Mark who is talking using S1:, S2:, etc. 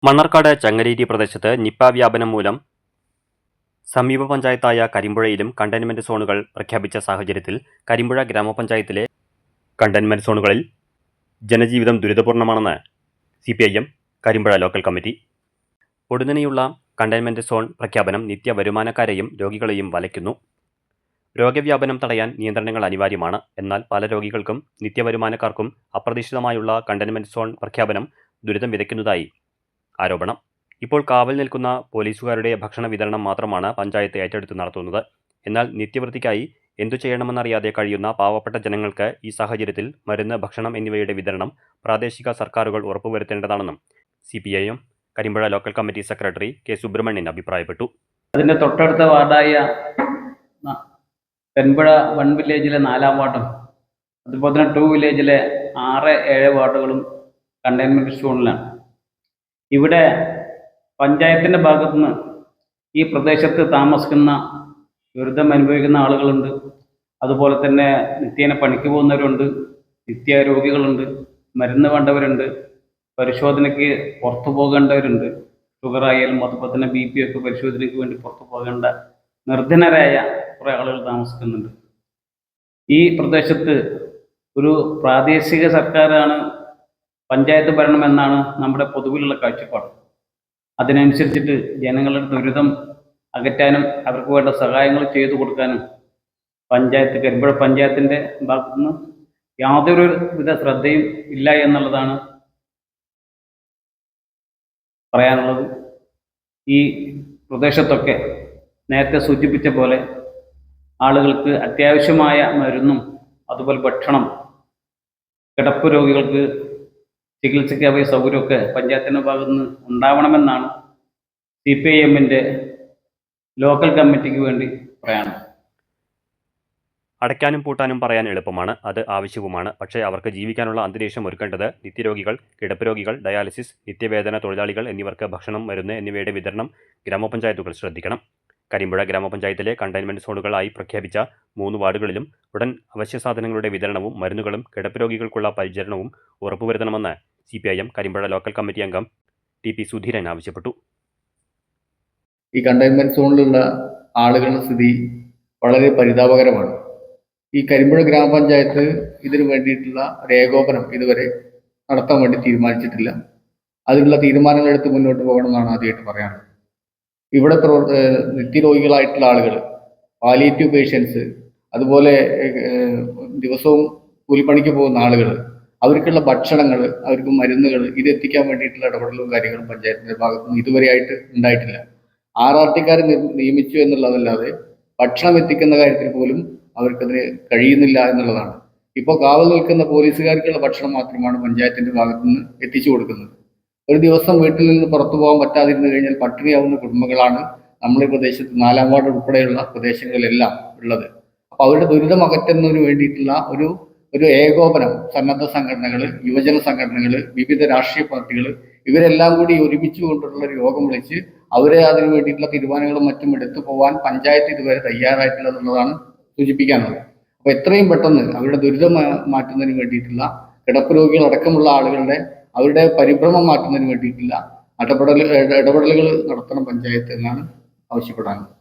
S1: മണ്ണാർക്കാട് ചങ്ങരേരി പ്രദേശത്ത് നിപ്പ വ്യാപനം മൂലം സമീപ പഞ്ചായത്തായ കരിമ്പുഴയിലും കണ്ടെയ്ൻമെന്റ് സോണുകൾ പ്രഖ്യാപിച്ച സാഹചര്യത്തിൽ കരിമ്പുഴ ഗ്രാമപഞ്ചായത്തിലെ കണ്ടെയ്ൻമെന്റ് സോണുകളിൽ ജനജീവിതം ദുരിതപൂർണമാണെന്ന് CPIM കരിമ്പുഴ ലോക്കൽ കമ്മിറ്റി. പൊടുന്നനെയുള്ള കണ്ടെയ്ൻമെന്റ് സോൺ പ്രഖ്യാപനം നിത്യവരുമാനക്കാരെയും രോഗികളെയും വലയ്ക്കുന്നു. രോഗവ്യാപനം തടയാൻ നിയന്ത്രണങ്ങൾ അനിവാര്യമാണ്. എന്നാൽ പല രോഗികൾക്കും നിത്യവരുമാനക്കാർക്കും അപ്രതീക്ഷിതമായുള്ള കണ്ടെയ്ൻമെന്റ് സോൺ പ്രഖ്യാപനം ദുരിതം വിതയ്ക്കുന്നതായി ആരോപണം. ഇപ്പോൾ കാവൽ നിൽക്കുന്ന പോലീസുകാരുടെ ഭക്ഷണ വിതരണം മാത്രമാണ് പഞ്ചായത്ത് ഏറ്റെടുത്ത് നടത്തുന്നത്. എന്നാൽ നിത്യവൃത്തിക്കായി എന്തു ചെയ്യണമെന്നറിയാതെ കഴിയുന്ന പാവപ്പെട്ട ജനങ്ങൾക്ക് ഈ സാഹചര്യത്തിൽ മരുന്ന്, ഭക്ഷണം എന്നിവയുടെ വിതരണം പ്രാദേശിക സർക്കാരുകൾ ഉറപ്പുവരുത്തേണ്ടതാണെന്നും CPIM Karimpuzha local committee secretary K. Subrahmanyan അഭിപ്രായപ്പെട്ടു.
S2: അതിൻ്റെ തൊട്ടടുത്ത വാർഡായ കരിമ്പുഴ 1 വില്ലേജിലെ 4-ാം വാർഡും അതുപോലെ തന്നെ 2 വില്ലേജിലെ 6, 7 വാർഡുകളും കണ്ടെയ്ൻമെൻറ്റ് സോണിലാണ്. ഇവിടെ പഞ്ചായത്തിൻ്റെ ഭാഗത്തുനിന്ന് ഈ പ്രദേശത്ത് താമസിക്കുന്ന ദുരിതം അനുഭവിക്കുന്ന ആളുകളുണ്ട്. അതുപോലെ തന്നെ നിത്യേന പണിക്ക് പോകുന്നവരുണ്ട്, നിത്യരോഗികളുണ്ട്, മരുന്ന് വേണ്ടവരുണ്ട്, പരിശോധനയ്ക്ക് പുറത്തു പോകേണ്ടവരുണ്ട്. ഷുഗറായാലും അതുപോലെ തന്നെ BP ഒക്കെ പരിശോധനയ്ക്ക് വേണ്ടി പുറത്തു പോകേണ്ട നിർധനരായ കുറേ ആളുകൾ താമസിക്കുന്നുണ്ട്. ഈ പ്രദേശത്ത് ഒരു പ്രാദേശിക സർക്കാരാണ് പഞ്ചായത്ത് ഭരണമെന്നാണ് നമ്മുടെ പൊതുവിലുള്ള കാഴ്ചപ്പാട്. അതിനനുസരിച്ചിട്ട് ജനങ്ങളുടെ ദുരിതം അകറ്റാനും അവർക്ക് വേണ്ട സഹായങ്ങൾ ചെയ്തു കൊടുക്കാനും കരിമ്പുഴ പഞ്ചായത്തിൻ്റെ ഭാഗത്തുനിന്ന് യാതൊരു വിധ ശ്രദ്ധയും ഇല്ല എന്നുള്ളതാണ് പറയാനുള്ളത്. ഈ പ്രദേശത്തൊക്കെ നേരത്തെ സൂചിപ്പിച്ച പോലെ ആളുകൾക്ക് അത്യാവശ്യമായ മരുന്നും അതുപോലെ ഭക്ഷണം, കിടപ്പ് രോഗികൾക്ക് ചികിത്സയ്ക്കായ സൗകര്യമൊക്കെ പഞ്ചായത്തിൻ്റെ ഭാഗത്തുനിന്ന് ഉണ്ടാവണമെന്നാണ് CPIMൻ്റെ ലോക്കൽ കമ്മിറ്റിക്ക് വേണ്ടി പറയാനുള്ളത്.
S1: അടയ്ക്കാനും പൂട്ടാനും പറയാൻ എളുപ്പമാണ്, അത് ആവശ്യവുമാണ്. പക്ഷേ അവർക്ക് ജീവിക്കാനുള്ള അന്തരീക്ഷം ഒരുക്കേണ്ടത് നിത്യരോഗികൾ, കിടപ്പ് രോഗികൾ, ഡയാലിസിസ്, നിത്യവേതന തൊഴിലാളികൾ എന്നിവർക്ക് ഭക്ഷണം, മരുന്ന് എന്നിവയുടെ വിതരണം ഗ്രാമപഞ്ചായത്തുകൾ ശ്രദ്ധിക്കണം. കരിമ്പുഴ ഗ്രാമപഞ്ചായത്തിലെ കണ്ടെയ്ൻമെന്റ് സോണുകളായി പ്രഖ്യാപിച്ച 3 വാർഡുകളിലും ഉടൻ അവശ്യസാധനങ്ങളുടെ വിതരണവും മരുന്നുകളും കിടപ്പ് രോഗികൾക്കുള്ള പരിചരണവും ഉറപ്പുവരുത്തണമെന്ന് CPIM കരിമ്പുഴ ലോക്കൽ കമ്മിറ്റി അംഗം TP സുധീരൻ ആവശ്യപ്പെട്ടു.
S3: ഈ കണ്ടെയ്ൻമെന്റ് സോണിലുള്ള ആളുകളുടെ സ്ഥിതി വളരെ പരിതാപകരമാണ്. ഈ കരിമ്പുഴ ഗ്രാമപഞ്ചായത്ത് ഇതിനു വേണ്ടിയിട്ടുള്ള ഒരു ഏകോപനം ഇതുവരെ നടത്താൻ വേണ്ടി തീരുമാനിച്ചിട്ടില്ല. അതിനുള്ള തീരുമാനങ്ങളെടുത്ത് മുന്നോട്ട് പോകണമെന്നാണ് ആദ്യമായിട്ട് പറയാനുള്ളത്. ഇവിടെ നിത്യരോഗികളായിട്ടുള്ള ആളുകൾ, പാലിയേറ്റീവ് പേഷ്യൻസ്, അതുപോലെ ദിവസവും കൂലിപ്പണിക്ക് പോകുന്ന ആളുകൾ, അവർക്കുള്ള ഭക്ഷണങ്ങൾ, അവർക്ക് മരുന്നുകൾ, ഇത് എത്തിക്കാൻ വേണ്ടിയിട്ടുള്ള ഇടപെടലും കാര്യങ്ങളും പഞ്ചായത്തിൻ്റെ ഭാഗത്തുനിന്ന് ഇതുവരെയായിട്ട് ഉണ്ടായിട്ടില്ല. RRTക്കാരെ നിയമിച്ചു എന്നുള്ളതല്ലാതെ ഭക്ഷണം എത്തിക്കുന്ന കാര്യത്തിൽ പോലും അവർക്കതിന് കഴിയുന്നില്ല എന്നുള്ളതാണ്. ഇപ്പോൾ കാവൽ നിൽക്കുന്ന പോലീസുകാർക്കുള്ള ഭക്ഷണം മാത്രമാണ് പഞ്ചായത്തിൻ്റെ ഭാഗത്തുനിന്ന് എത്തിച്ചു കൊടുക്കുന്നത്. ഒരു ദിവസം വീട്ടിൽ നിന്ന് പുറത്തു പോകാൻ പറ്റാതിരുന്നു കഴിഞ്ഞാൽ പട്ടിണിയാവുന്ന കുടുംബങ്ങളാണ് നമ്മുടെ പ്രദേശത്ത് 4-ാം വാർഡ് ഉൾപ്പെടെയുള്ള പ്രദേശങ്ങളിലെല്ലാം ഉള്ളത്. അപ്പോൾ അവരുടെ ദുരിതം അകറ്റുന്നതിന് വേണ്ടിയിട്ടുള്ള ഒരു ഏകോപനം സന്നദ്ധ സംഘടനകൾ, യുവജന സംഘടനകൾ, വിവിധ രാഷ്ട്രീയ പാർട്ടികൾ ഇവരെല്ലാം കൂടി ഒരുമിച്ച് കൊണ്ടുള്ള ഒരു യോഗം വിളിച്ച് അവരെ അതിനു വേണ്ടിയിട്ടുള്ള തീരുമാനങ്ങളും മറ്റും എടുത്തു പോകാൻ പഞ്ചായത്ത് ഇതുവരെ തയ്യാറായിട്ടില്ല എന്നുള്ളതാണ് സൂചിപ്പിക്കാനുള്ളത്. അപ്പോൾ എത്രയും പെട്ടെന്ന് അവരുടെ ദുരിതം മാറ്റുന്നതിന് വേണ്ടിയിട്ടുള്ള കിടപ്പ് രോഗികളടക്കമുള്ള ആളുകളുടെ അവരുടെ പരിഭ്രമം മാറ്റുന്നതിന് വേണ്ടിയിട്ടുള്ള ഇടപെടലുകൾ നടത്തണം പഞ്ചായത്ത് എന്നാണ് ആവശ്യപ്പെടാനുള്ളത്.